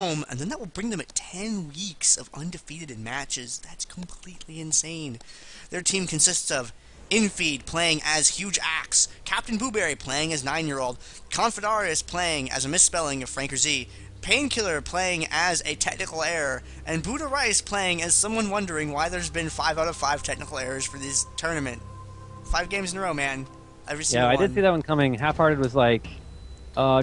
home, and then that will bring them at 10 weeks of undefeated in matches. That's completely insane. Their team consists of inFe playing as Huge Axe, CaptnBuwberry playing as 9-year-old, konfetarius playing as a misspelling of Frank or Z, Painkillar playing as a technical error, and BuddhaRice playing as someone wondering why there's been 5 out of 5 technical errors for this tournament. 5 games in a row, man. Every single Yeah, I one. did see that one coming. Haifhearted was like,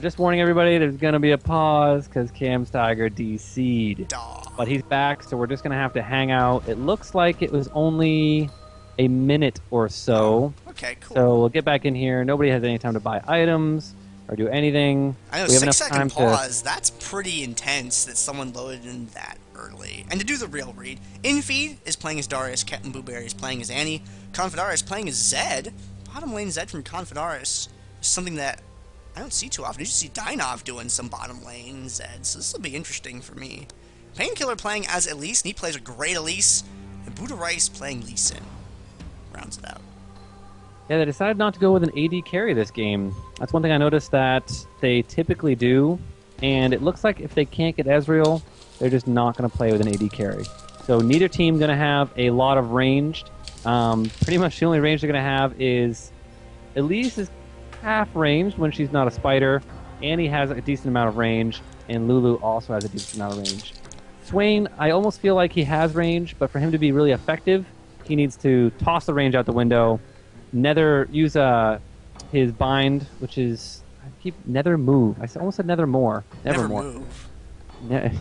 just warning everybody, there's going to be a pause because CamsTiger DC'd. But he's back, so we're just going to have to hang out. It looks like it was only a minute or so. Oh, okay, cool. So we'll get back in here. Nobody has any time to buy items or do anything. I know, we have 6-second pause, that's pretty intense that someone loaded in that early. And to do the real read, inFe is playing as Darius, CaptnBuwberry is playing as Annie, konfetarius is playing as Zed. Bottom lane Zed from konfetarius is something that I don't see too often. You just see Dienovv doing some bottom lane Zed, so this will be interesting for me. Painkillar playing as Elise, and he plays a great Elise, and BuddhaRice playing Lee Sin. Rounds it out. Yeah, they decided not to go with an AD carry this game. That's one thing I noticed that they typically do, and it looks like if they can't get Ezreal, they're just not going to play with an AD carry. So neither team going to have a lot of ranged. Pretty much the only range they're going to have is Elise is half ranged when she's not a spider. Annie has a decent amount of range, and Lulu also has a decent amount of range. Swain, I almost feel like he has range, but for him to be really effective, he needs to toss the range out the window. Use his bind, which is Nether Move. I almost said Nethermore. Nevermore. Move.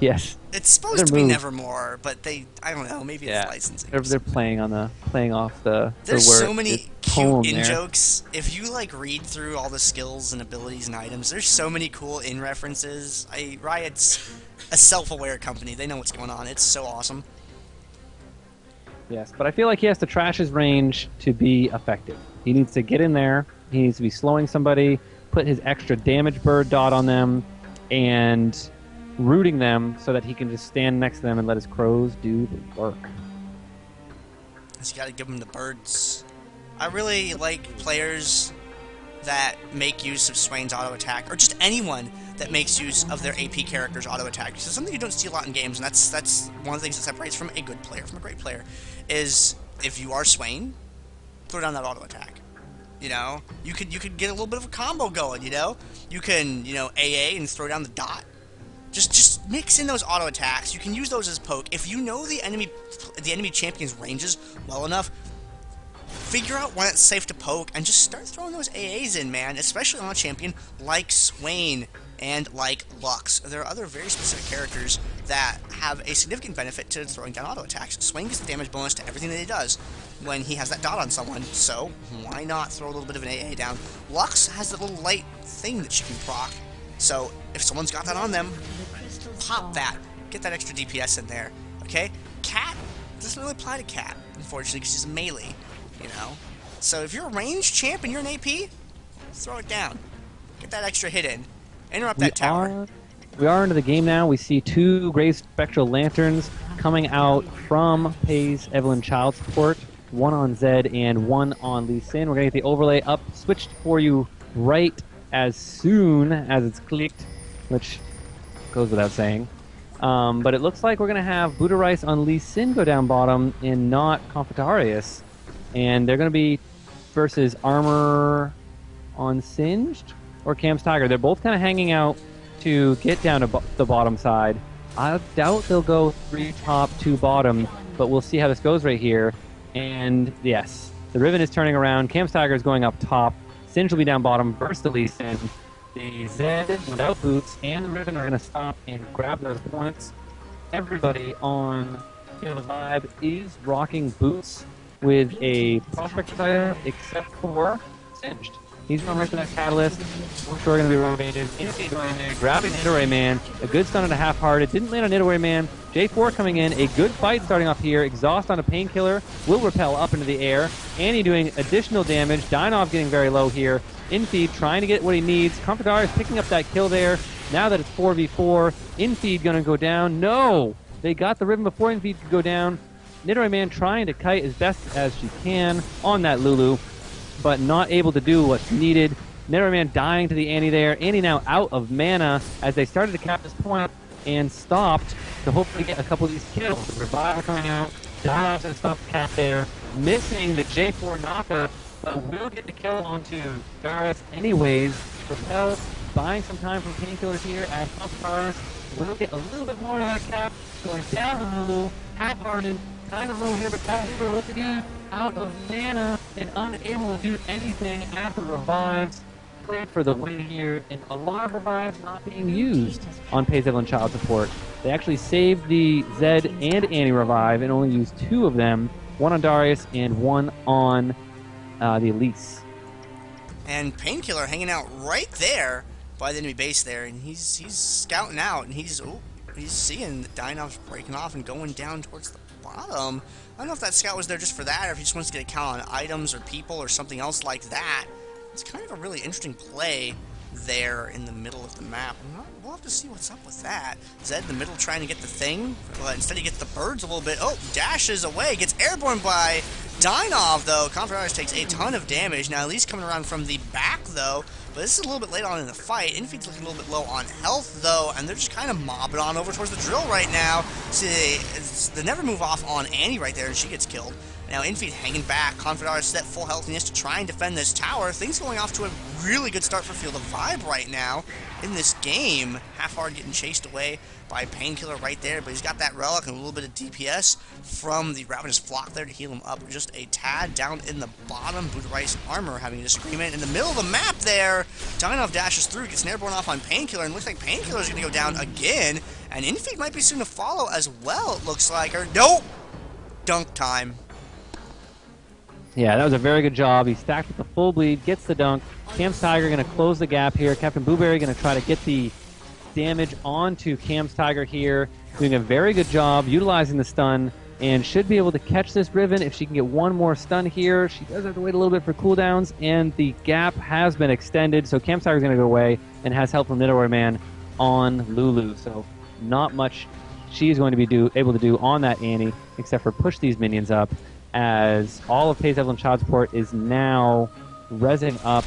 Yes. It's supposed to be Nevermore, but I don't know, maybe it's licensing. They're playing off the There's word. so many cute in-jokes. If you read through all the skills and abilities and items, there's so many cool in-references. Riot's a self-aware company. They know what's going on. It's so awesome. Yes, but I feel like he has to trash his range to be effective. He needs to get in there. He needs to be slowing somebody, put his extra damage bird dot on them, and rooting them so that he can just stand next to them and let his crows do the work. You gotta give him the birds. I really like players that make use of Swain's auto attack, or just anyone that makes use of their AP character's auto attack. Because it's something you don't see a lot in games, and that's one of the things that separates from a good player from a great player. Is if you are Swain, throw down that auto attack. You know, you could get a little bit of a combo going. You know, you can AA and throw down the dot. Just mix in those auto attacks. You can use those as poke. If you know the enemy champion's ranges well enough, figure out when it's safe to poke and just start throwing those AAs in, man. Especially on a champion like Swain and like Lux. There are other very specific characters that have a significant benefit to throwing down auto attacks. Swain gets the damage bonus to everything that he does when he has that dot on someone, so why not throw a little bit of an AA down? Lux has that little light thing that she can proc, so if someone's got that on them, pop that. Get that extra DPS in there, okay? Cat doesn't really apply to Cat, unfortunately, because she's a melee, So if you're a ranged champ and you're an AP, throw it down. Get that extra hit in. Interrupt that tower. We are into the game now. We see 2 Grey Spectral Lanterns coming out from Pai's Evelyn Child support. 1 on Zed and 1 on Lee Sin. We're going to get the overlay up, switched for you right as soon as it's clicked, which goes without saying. But it looks like we're going to have BuddhaRice on Lee Sin go down bottom and not konfetarius. And they're going to be versus Armor on Singed or CamsTiger. They're both kind of hanging out to get down to the bottom side. I doubt they'll go 3 top, 2 bottom, but we'll see how this goes right here. And yes, the Riven is turning around. CamsTiger is going up top. Singed will be down bottom versus the Lee Sin. The Zed without boots and the Riven are going to stop and grab those points. Everybody on the Vibe is rocking boots with a prospect item except for Singed. He's going right for that Catalyst. We're sure going to be rotated. inFe going in there, grabbing Netorare Man. A good stun on a Haifhearted. Didn't land on Netorare Man. J4 coming in. A good fight starting off here. Exhaust on a Painkillar. Will repel up into the air. Annie doing additional damage. Dienovv getting very low here. inFe trying to get what he needs. konfetarius picking up that kill there. Now that it's 4v4. inFe going to go down. No! They got the Riven before inFe could go down. Netorare Man trying to kite as best as she can on that Lulu, but not able to do what's needed. Netorare Man dying to the Annie there. Annie now out of mana as they started to cap this point. and stopped to hopefully get a couple of these kills. The revive coming out, Darius and stuff Cap there, missing the J4 knockup, but will get the kill onto Darius anyways. Propel buying some time from Painkillers here as konfetarius will get a little bit more of that Cap, going down to Lulu, half-hearted, kind of low here, but CaptnBuwberry once again out of mana and unable to do anything after revives. Played for the win here, and a lot of revives not being used on PECS Evelyn Child Support. They actually saved the Zed and Annie revive and only used 2 of them, one on Darius and one on the Elise. And Painkiller hanging out right there by the enemy base there, and he's scouting out, and he's seeing the Dienovv's breaking off and going down towards the bottom. I don't know if that scout was there just for that, or if he just wants to get a count on items or people or something else like that. It's kind of a really interesting play there in the middle of the map. We'll have to see what's up with that. Zed in the middle trying to get the thing, but instead he gets the birds a little bit. Oh, dashes away, gets airborne by Dienovv, though. konfetarius takes a ton of damage. Now, Elise coming around from the back, though, but this is a little bit late on in the fight. inFe's looking a little bit low on health, though, and they're just kind of mobbing on over towards the drill right now. See, they never move off on Annie right there, and she gets killed. Now, inFe hanging back. konfetarius at full health, and he has to try and defend this tower. Things going off to a really good start for Field of Vibe right now in this game. Half-hard getting chased away by Painkiller right there, but he's got that relic and a little bit of DPS from the Ravenous Flock there to heal him up just a tad. Down in the bottom, BuddhaRice Armor having a disagreement in the middle of the map there. Dienovv dashes through, gets airborne off on Painkiller, and looks like Painkiller is going to go down again. And inFe might be soon to follow as well, it looks like. Or, nope! Dunk time. Yeah, that was a very good job. He stacked with the full bleed, gets the dunk. Cam's Tiger going to close the gap here. CaptnBuwberry going to try to get the damage onto Cam's Tiger here. Doing a very good job utilizing the stun and should be able to catch this Riven if she can get one more stun here. She does have to wait a little bit for cooldowns, and the gap has been extended, so Cam's Tiger is going to go away and has help from Netorare Man on Lulu. So not much she's going to be able to do on that Annie except for push these minions up, as all of PECS Evelyn Child Support is now rezzing up.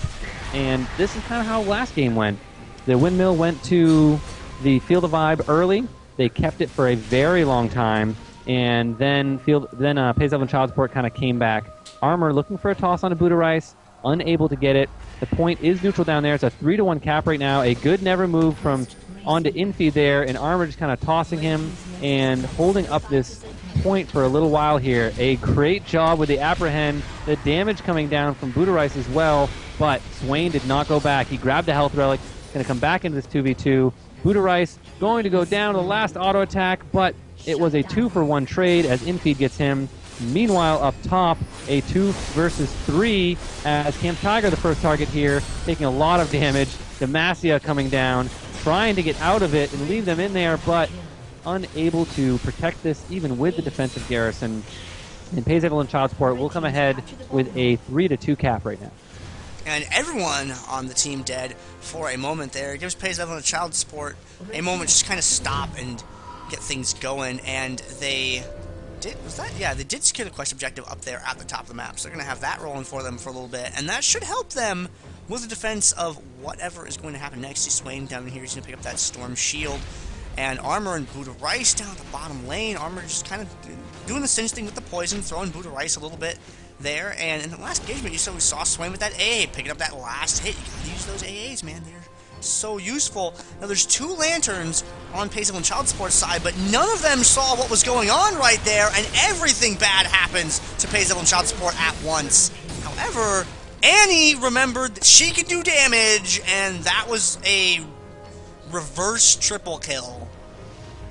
And this is kind of how last game went. The windmill went to the Field of Vibe early. They kept it for a very long time, and then PECS Evelyn Child Support kind of came back. Armor looking for a toss onto BuddhaRice, unable to get it. The point is neutral down there. It's a 3-to-1 cap right now. A good never move from onto inFe there, and Armor just kind of tossing him and holding up this point for a little while here. A great job with the apprehend. The damage coming down from BuddhaRice as well, but Swain did not go back. He grabbed the health relic. Going to come back into this 2v2. BuddhaRice going to go down to the last auto attack, but it was a 2-for-1 trade as inFe gets him. Meanwhile, up top, a 2 versus 3 as Cam's Tiger, the first target here, taking a lot of damage. Demacia coming down, trying to get out of it and leave them in there, but unable to protect this even with the defensive garrison. And PECS Evelyn Child Support will come ahead with a 3-to-2 cap right now. And everyone on the team dead for a moment there. It gives PECS Evelyn Child Support a moment to just kind of stop and get things going. And they did, they did secure the quest objective up there at the top of the map. So they're going to have that rolling for them for a little bit. And that should help them with the defense of whatever is going to happen next. See Swain down here. He's going to pick up that Storm Shield. And Armor and BuddhaRice down at the bottom lane. Armor just kind of doing the cinch thing with the poison, throwing BuddhaRice a little bit there. And in the last engagement, we saw Swain with that AA, picking up that last hit. You gotta use those AAs, man. They're so useful. Now, there's 2 lanterns on PECS Evelyn Child Support side, but none of them saw what was going on right there, and everything bad happens to PECS Evelyn Child Support at once. However, Annie remembered that she could do damage, and that was a reverse triple kill.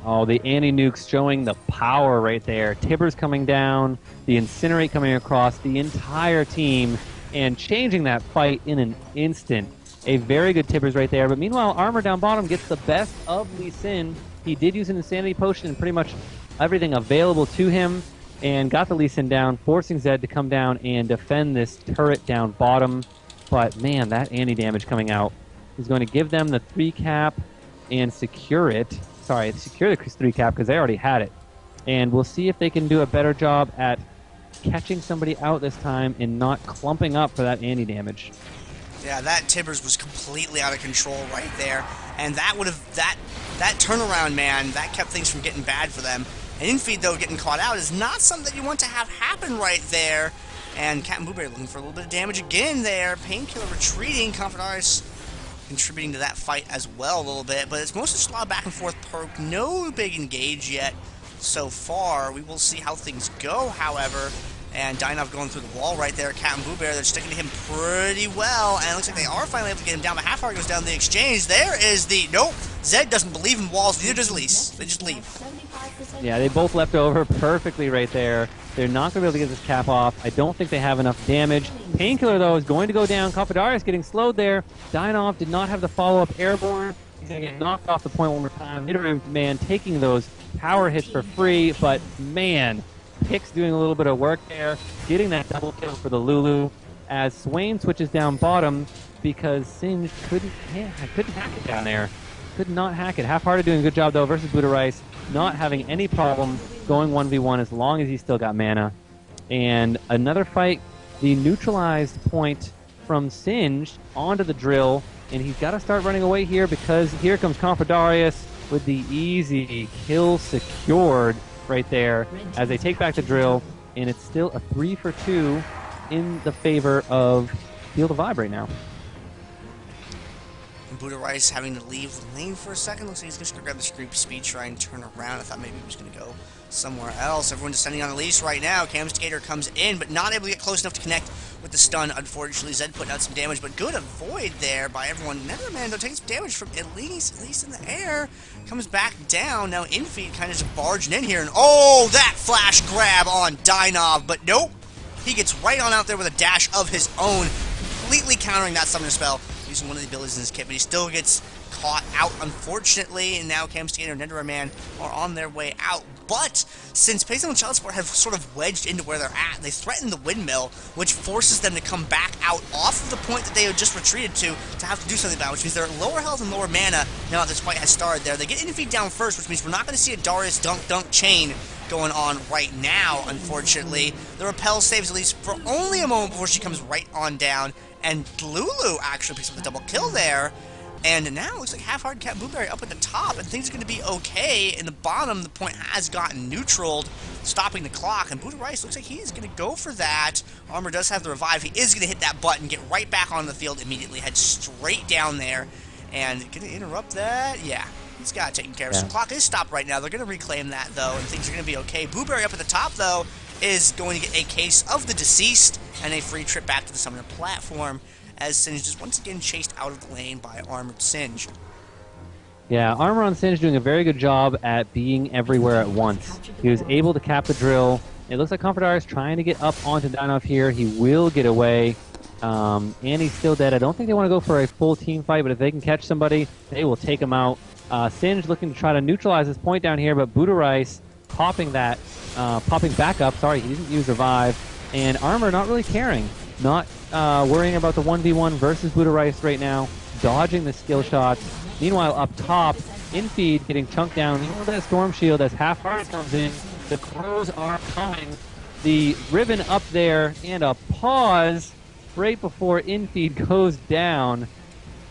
Oh, the Annie nukes showing the power right there. Tibbers coming down, the Incinerate coming across the entire team, and changing that fight in an instant. A very good Tibbers right there, but meanwhile, Armor down bottom gets the best of Lee Sin. He did use an Insanity Potion and pretty much everything available to him, and got the Lee Sin down, forcing Zed to come down and defend this turret down bottom. But man, that Annie damage coming out is going to give them the 3 cap and secure it. Sorry, secure the 3 cap because they already had it. And we'll see if they can do a better job at catching somebody out this time and not clumping up for that Annie damage. Yeah, that Tibbers was completely out of control right there, and that would have that turnaround, man, that kept things from getting bad for them. And inFe, though, getting caught out is not something that you want to have happen right there. And CaptnBuwberry looking for a little bit of damage again there. Painkillar retreating, konfetarius contributing to that fight as well a little bit, but it's mostly just a lot of back and forth perk. No big engage yet so far. We will see how things go, however. And Dienovv going through the wall right there. CaptnBuwberry, they're sticking to him pretty well. And it looks like they are finally able to get him down. But Haifhearted goes down the exchange. There is the... Nope. Zed doesn't believe in walls. Neither does Elise. They just leave. Yeah, they both leapt over perfectly right there. They're not going to be able to get this cap off. I don't think they have enough damage. Painkillar, though, is going to go down. konfetarius getting slowed there. Dienovv did not have the follow-up airborne. He's going to get knocked off the point one more time. Netorare Man taking those power hits for free. But, man... PECS doing a little bit of work there, getting that double kill for the Lulu, as Swain switches down bottom because Singed couldn't hack it down there. Could not hack it. Haifhearted doing a good job, though, versus BuddhaRice, not having any problem going 1v1 as long as he's still got mana. And another fight, the neutralized point from Singed onto the drill, and he's got to start running away here because here comes konfetarius with the easy kill secured right there as they take back the drill, and it's still a 3-for-2 in the favor of Feel the Vibe right now. And BuddhaRice having to leave the lane for a second. Looks like he's just going to grab the screep speed, try and turn around. I thought maybe he was going to go somewhere else. Everyone descending on Elise right now. CamStater comes in, but not able to get close enough to connect with the stun, unfortunately. Zed putting out some damage, but good avoid there by everyone. Netorare Man, though, taking some damage from Elise. Elise in the air. Comes back down. Now inFe kind of just barging in here. And oh, that flash grab on Dienovv. But nope. He gets right on out there with a dash of his own. Completely countering that summoner spell. Using one of the abilities in his kit. But he still gets caught out, unfortunately. And now CamStater and Netorare Man are on their way out. But since PECS and Child Support have sort of wedged into where they're at, they threaten the windmill, which forces them to come back out off of the point that they had just retreated to have to do something about it, which means they're at lower health and lower mana now that this fight has started there. They get inFe down first, which means we're not going to see a Darius dunk chain going on right now, unfortunately. The repel saves Elise for only a moment before she comes right on down, and Lulu actually picks up the double kill there. And now it looks like Haifhearted CaptnBuwberry up at the top, and things are going to be okay. In the bottom, the point has gotten neutraled, stopping the clock, and BuddhaRice looks like he is going to go for that. Armor does have the revive. He is going to hit that button, get right back on the field immediately, head straight down there, and going to interrupt that. Yeah, he's got it taken care of. So the clock is stopped right now. They're going to reclaim that, though, and things are going to be okay. Buwberry up at the top, though, is going to get a case of the deceased and a free trip back to the summoner platform, as Singed is once again chased out of the lane by Armored Singed. Yeah, Armor on Singed doing a very good job at being everywhere at once. He was able to cap the drill. It looks like konfetarius trying to get up onto Dienovv here. He will get away. Annie's still dead. I don't think they want to go for a full team fight, but if they can catch somebody, they will take him out. Singed looking to try to neutralize this point down here, but BuddhaRice popping that, popping back up. Sorry, he didn't use revive. And Armor not really caring. Not worrying about the 1v1 versus BuddhaRice right now, dodging the skill shots. Meanwhile, up top, inFe getting chunked down. You know that Storm Shield as Haifhearted comes in. The crows are coming. The ribbon up there, and a pause right before inFe goes down.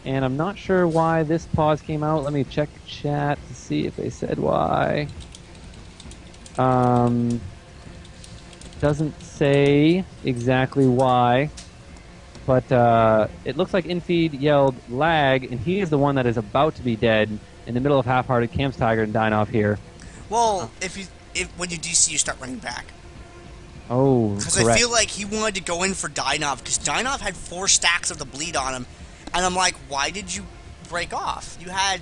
And I'm not sure why this pause came out. Let me check chat to see if they said why. Doesn't say exactly why. But it looks like inFe yelled lag, and he is the one that is about to be dead in the middle of Haifhearted, Cam's Tiger, and Dienovv here. Well, when you DC, you start running back. Oh, because I feel like he wanted to go in for Dienovv, because Dienovv had 4 stacks of the bleed on him, and I'm like, why did you break off? You had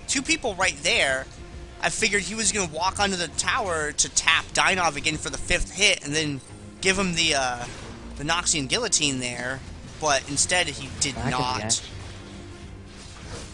2 people right there. I figured he was going to walk onto the tower to tap Dienovv again for the 5th hit, and then give him the Noxian Guillotine there. But instead, he did not.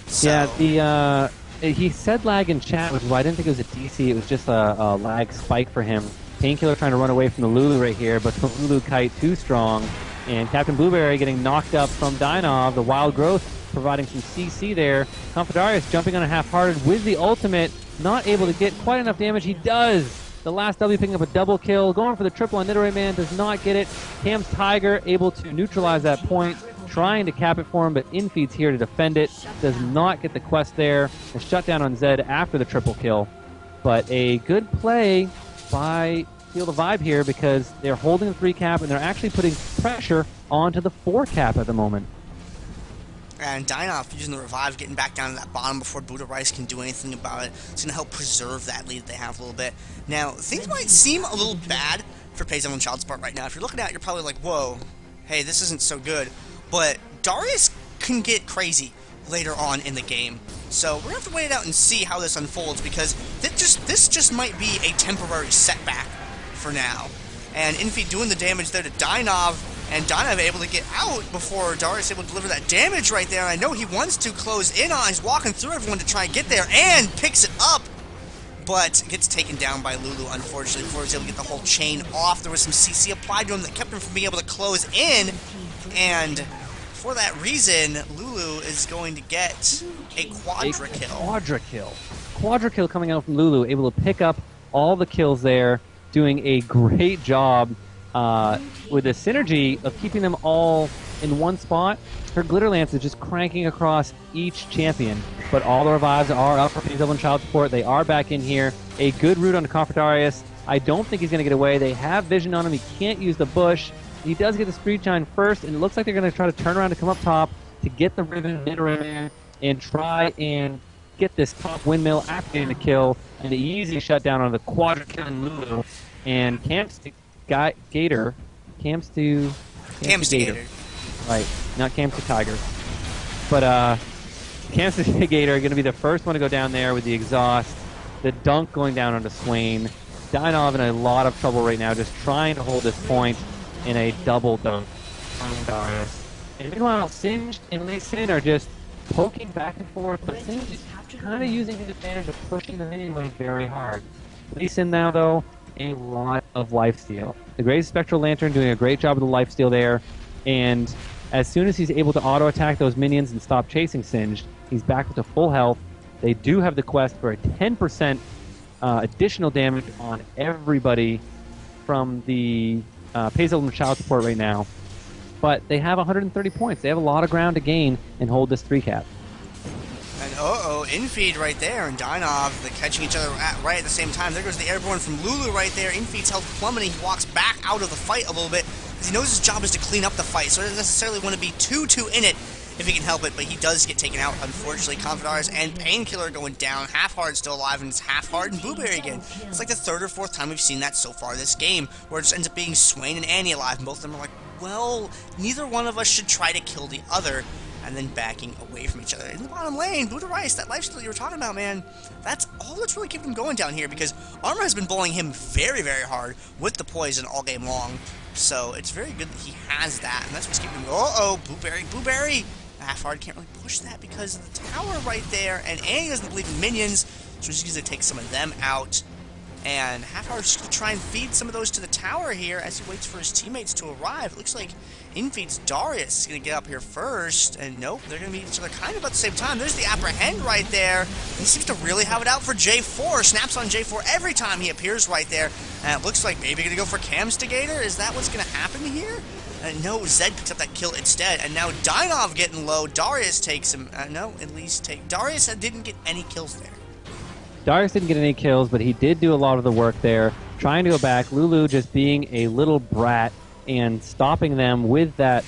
So. Yeah, he said lag in chat, which is why I didn't think it was a DC. It was just a lag spike for him. Painkillar trying to run away from the Lulu right here, but the Lulu kite too strong. And CaptnBuwberry getting knocked up from Dienovv. The Wild Growth providing some CC there. konfetarius jumping on a Haifhearted with the ultimate. Not able to get quite enough damage. He does! The last W picking up a double kill. Going for the triple on Netorare Man. Does not get it. Cam's Tiger able to neutralize that point. trying to cap it for him, but inFe's here to defend it. Does not get the quest there. A shutdown on Zed after the triple kill. But a good play by Feel the Vibe here because they're holding the 3 cap and they're actually putting pressure onto the 4 cap at the moment. And Dienovv using the revive, getting back down to that bottom before BuddhaRice can do anything about it. It's going to help preserve that lead that they have a little bit. Now, things might seem a little bad for PECS Evelyn Child's part right now. If you're looking at it, you're probably like, whoa, hey, this isn't so good. But Darius can get crazy later on in the game. So we're going to have to wait it out and see how this unfolds because this just might be a temporary setback for now. And inFe doing the damage there to Dienovv, and Dienovv able to get out before Darius able to deliver that damage right there. And I know he wants to close in on. He's walking through everyone to try and get there and picks it up, but gets taken down by Lulu, unfortunately, before he was able to get the whole chain off. There was some CC applied to him that kept him from being able to close in, and for that reason, Lulu is going to get a quadra kill. Quadra kill coming out from Lulu, able to pick up all the kills there, doing a great job with the synergy of keeping them all in one spot. Her Glitter Lance is just cranking across each champion, but all the revives are up for PECS Evelyn Child support. They are back in here. A good root on the konfetarius. I don't think he's going to get away. They have vision on him. He can't use the bush. He does get the Street Shine first, and it looks like they're going to try to turn around to come up top to get the Riven Netorare Man and try and get this top windmill after getting the kill, and the easy shutdown on the quadra killing Lulu. And Camps to Gator. Camps to Gator. Right, not Camps to Tiger. But Camps to Gator are going to be the first one to go down there with the exhaust. The dunk going down onto Swain. Dienovv in a lot of trouble right now, just trying to hold this point in a double dunk on Darius. And meanwhile, Singed and Lee Sin are just poking back and forth, but Singed is kind of using his advantage of pushing the minion wave very hard. Lee Sin now, though, a lot of lifesteal. The Great Spectral Lantern doing a great job of the lifesteal there, and as soon as he's able to auto-attack those minions and stop chasing Singed, he's back with a full health. They do have the quest for a 10% additional damage on everybody from the PECS Evelyn Child support right now, but they have 130 points. They have a lot of ground to gain and hold this 3 cap. And inFe right there, and Dienovv, they're catching each other right at the same time. There goes the airborne from Lulu right there. inFe's health plummeting. He walks back out of the fight a little bit because he knows his job is to clean up the fight, so he doesn't necessarily want to be too in it if he can help it, but he does get taken out, unfortunately. konfetarius and Painkillar going down. Haifhearted still alive, and it's Haifhearted and Buwberry again. It's like the 3rd or 4th time we've seen that so far this game, where it just ends up being Swain and Annie alive, and both of them are like, well, neither one of us should try to kill the other, and then backing away from each other. In the bottom lane, BuddhaRice, that lifesteal you were talking about, man, that's all that's really keeping him going down here, because Armor has been bullying him very, very hard with the poison all game long, so it's very good that he has that, and that's what's keeping him going. Buwberry! Haifhearted can't really push that because of the tower right there, and Annie doesn't believe in minions, so she's going to take some of them out. And Haifhearted's going to try and feed some of those to the tower here as he waits for his teammates to arrive. It looks like inFe's Darius is going to get up here first, and nope, they're going to meet each other kind of at the same time. There's the Apprehend right there. He seems to really have it out for J4. Snaps on J4 every time he appears right there, and it looks like maybe going to go for Camstigator. Is that what's going to happen here? No, Zed picks up that kill instead, and now Dienovv getting low. Darius takes him. Darius didn't get any kills there. Darius didn't get any kills, but he did do a lot of the work there, trying to go back. Lulu just being a little brat and stopping them with that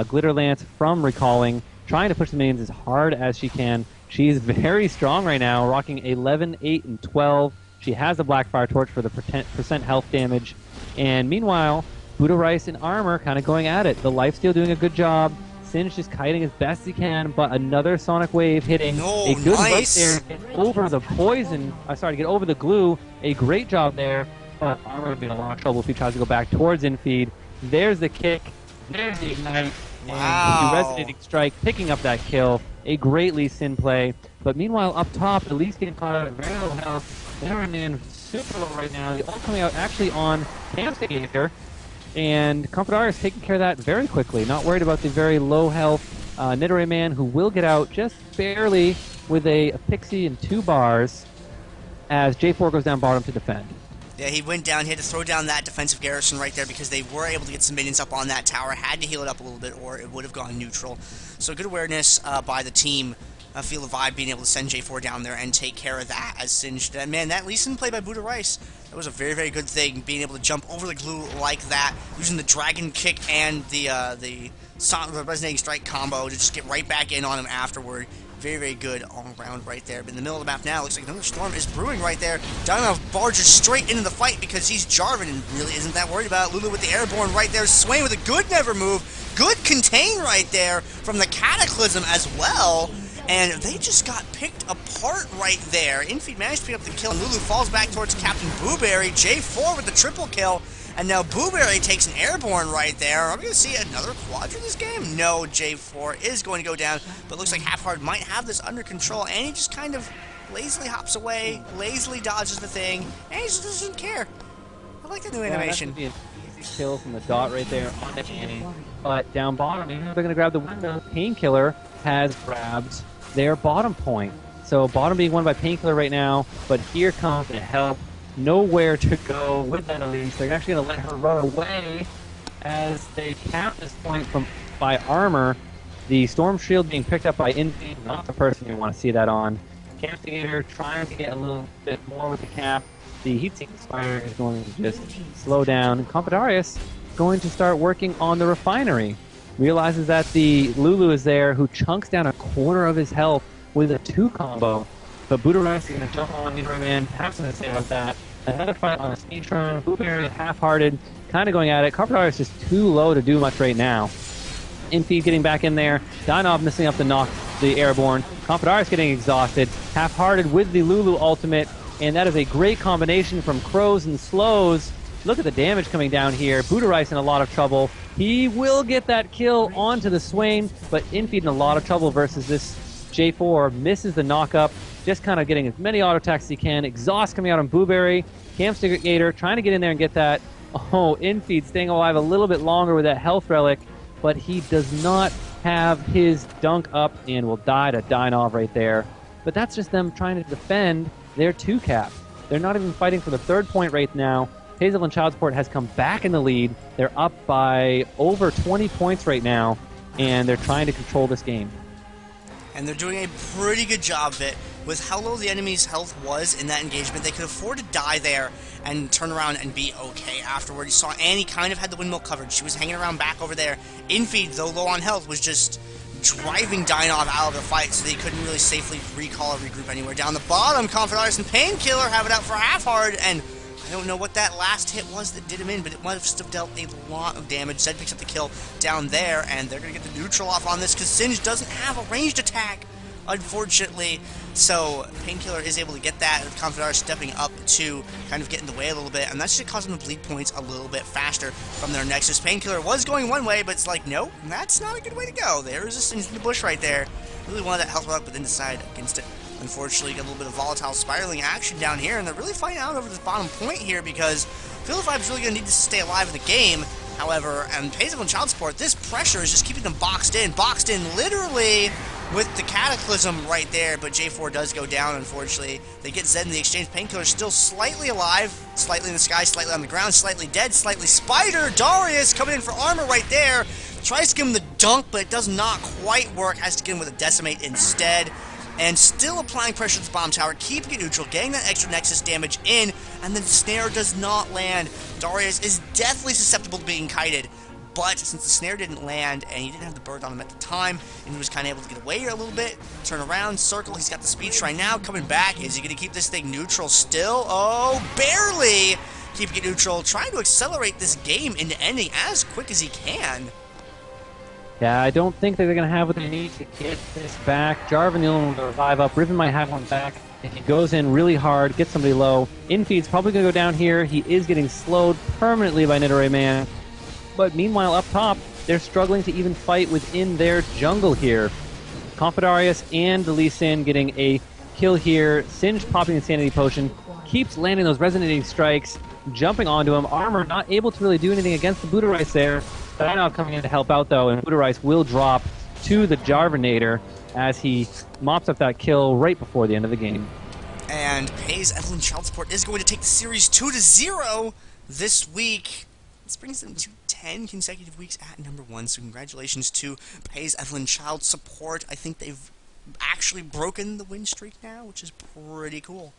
Glitter Lance from recalling, trying to push the minions as hard as she can. She's very strong right now, rocking 11, 8, and 12. She has the Blackfire Torch for the percent health damage. And meanwhile, BuddhaRice and Armor kind of going at it. The lifesteal doing a good job. Singed just kiting as best he can, but another Sonic Wave hitting. A good nice. Right there to get over the poison. To get over the glue. A great job there, but Armor would be in a lot of trouble if he tries to go back towards inFeed. There's the kick. There's the ignite. Wow. And the Resonating Strike picking up that kill. A great Lee Sin play. But meanwhile, up top, Elise getting caught out at very low health. They're in super low right now. They're all coming out actually on Camstigator. And konfetarius taking care of that very quickly. Not worried about the very low health Netorare Man, who will get out just barely with a pixie and 2 bars as J4 goes down bottom to defend. Yeah, he went down. He had to throw down that defensive garrison right there because they were able to get some minions up on that tower. Had to heal it up a little bit or it would have gone neutral. So good awareness by the team. I feel the vibe being able to send J4 down there and take care of that as Singed. Man, that Lee Sin play by BuddhaRice, that was a very, very good thing, being able to jump over the glue like that, using the dragon kick and the resonating strike combo to just get right back in on him afterward. Very, very good all around right there. But in the middle of the map now, looks like another storm is brewing right there. Dienovv barges straight into the fight because he's Jarvan and really isn't that worried about it. Lulu with the airborne right there. Swain with a good never move. Good contain right there from the Cataclysm as well. And they just got picked apart right there. inFe managed to pick up the kill, and Lulu falls back towards CaptnBuwberry. J4 with the triple kill. And now Buwberry takes an airborne right there. Are we going to see another quad in this game? No, J4 is going to go down, but looks like Haifhearted might have this under control, and he just kind of lazily hops away, lazily dodges the thing, and he just doesn't care. I like the new animation. That could be an easy kill from the dot right there on the Annie. But down bottom, even though they're going to grab the window, Painkillar has grabbed their bottom point. So bottom being won by Painkillar right now, but here comes the help. Nowhere to go with that Elise. They're actually going to let her run away as they cap this point by armor. The Storm Shield being picked up by inFe, not the person you want to see that on. Campstigator trying to get a little bit more with the cap. The Heat-Seeking Spider is going to just slow down. konfetarius going to start working on the refinery. Realizes that the Lulu is there, who chunks down a quarter of his health with a 2 combo. But BuddhaRice is going to jump on Netorare Man. Have something to say about that. Another fight on a speed turn. Buwberry half-hearted, kind of going at it. konfetarius is just too low to do much right now. inFe getting back in there. Dienovv missing up the airborne. konfetarius getting exhausted. Half-hearted with the Lulu ultimate. And that is a great combination from crows and slows. Look at the damage coming down here. BuddhaRice in a lot of trouble. He will get that kill onto the Swain, but inFe in a lot of trouble versus this J4. Misses the knock-up. Just kind of getting as many auto attacks as he can. Exhaust coming out on Buwberry. Campstigator trying to get in there and get that. Oh, inFe staying alive a little bit longer with that health relic, but he does not have his dunk up and will die to Dienovv right there. But that's just them trying to defend their 2 cap. They're not even fighting for the 3rd point right now. Hazel and Childsport has come back in the lead. They're up by over 20 points right now, and they're trying to control this game. And they're doing a pretty good job of it. With how low the enemy's health was in that engagement, they could afford to die there and turn around and be okay afterward. You saw Annie kind of had the windmill covered. She was hanging around back over there. inFe, though low on health, was just driving Dienovv out of the fight, so they couldn't really safely recall or regroup anywhere. Down the bottom, konfetarius and Painkillar have it out for Haifhearted, and I don't know what that last hit was that did him in, but it must have dealt a lot of damage. Zed picks up the kill down there, and they're going to get the neutral off on this because Singed doesn't have a ranged attack, unfortunately. So Painkillar is able to get that, and konfetarius stepping up to kind of get in the way a little bit, and that's just causing them to bleed points a little bit faster from their Nexus. Painkillar was going one way, but it's like, nope, that's not a good way to go. There is a Singed in the bush right there. Really wanted that health up, but then decided against it. Unfortunately, got a little bit of volatile spiraling action down here, and they're really fighting out over this bottom point here because Philip is really going to need to stay alive in the game. However, and Hazel and Childsport, this pressure is just keeping them boxed in literally with the Cataclysm right there, but J4 does go down, unfortunately. They get Zed in the exchange. Painkillar still slightly alive, slightly in the sky, slightly on the ground, slightly dead, slightly spider. Darius coming in for armor right there. Tries to give him the dunk, but it does not quite work. Has to get him with a decimate instead. And still applying pressure to the bomb tower, keeping it neutral, getting that extra Nexus damage in, and then the snare does not land. Darius is definitely susceptible to being kited, but since the snare didn't land, and he didn't have the bird on him at the time, and he was kind of able to get away a little bit, turn around, circle, he's got the speed shrine now, coming back. Is he going to keep this thing neutral still? Oh, barely keeping it neutral, trying to accelerate this game into ending as quick as he can. Yeah, I don't think that they're going to have what they need to get this back. Jarvan the only one to revive up. Riven might have one back. If he goes in really hard, gets somebody low. inFe's probably going to go down here. He is getting slowed permanently by Netorare Man. But meanwhile, up top, they're struggling to even fight within their jungle here. konfetarius and the Lee Sin getting a kill here. Singed popping Insanity Potion. Keeps landing those resonating strikes. Jumping onto him. Armor not able to really do anything against the BuddhaRice there. Dienovv coming in to help out, though, and BuddhaRice will drop to the Jarvanator as he mops up that kill right before the end of the game. And And Pays Evelyn Child Support is going to take the series 2-0 this week. This brings them to 10 consecutive weeks at number 1, so congratulations to Pays Evelyn Child Support. I think they've actually broken the win streak now, which is pretty cool.